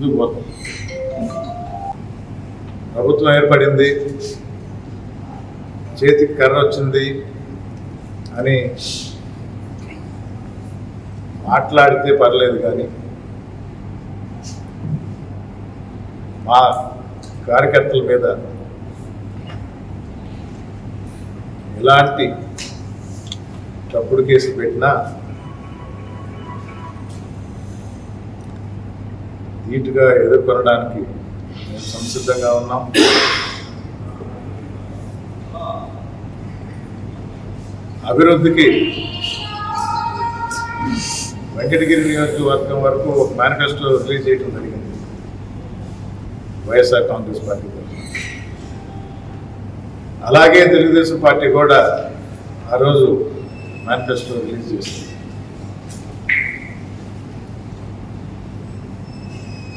ముందుకు పోతాం. ప్రభుత్వం ఏర్పడింది, చేతికి కర్ర వచ్చింది అని మాట్లాడితే పర్లేదు, కానీ మా కార్యకర్తల మీద ఎలాంటి తప్పుడు కేసులు పెట్టినా ధీటుగా ఎదుర్కొనడానికి మేము సంసిద్ధంగా ఉన్నాం. అభివృద్ధికి వెంకటగిరి నియోజకవర్గం వరకు ఒక మేనిఫెస్టో రిలీజ్ చేయడం జరిగింది వైఎస్ఆర్ కాంగ్రెస్ పార్టీ. అలాగే తెలుగుదేశం పార్టీ కూడా ఆ రోజు మేనిఫెస్టో రిలీజ్ చేస్తుంది.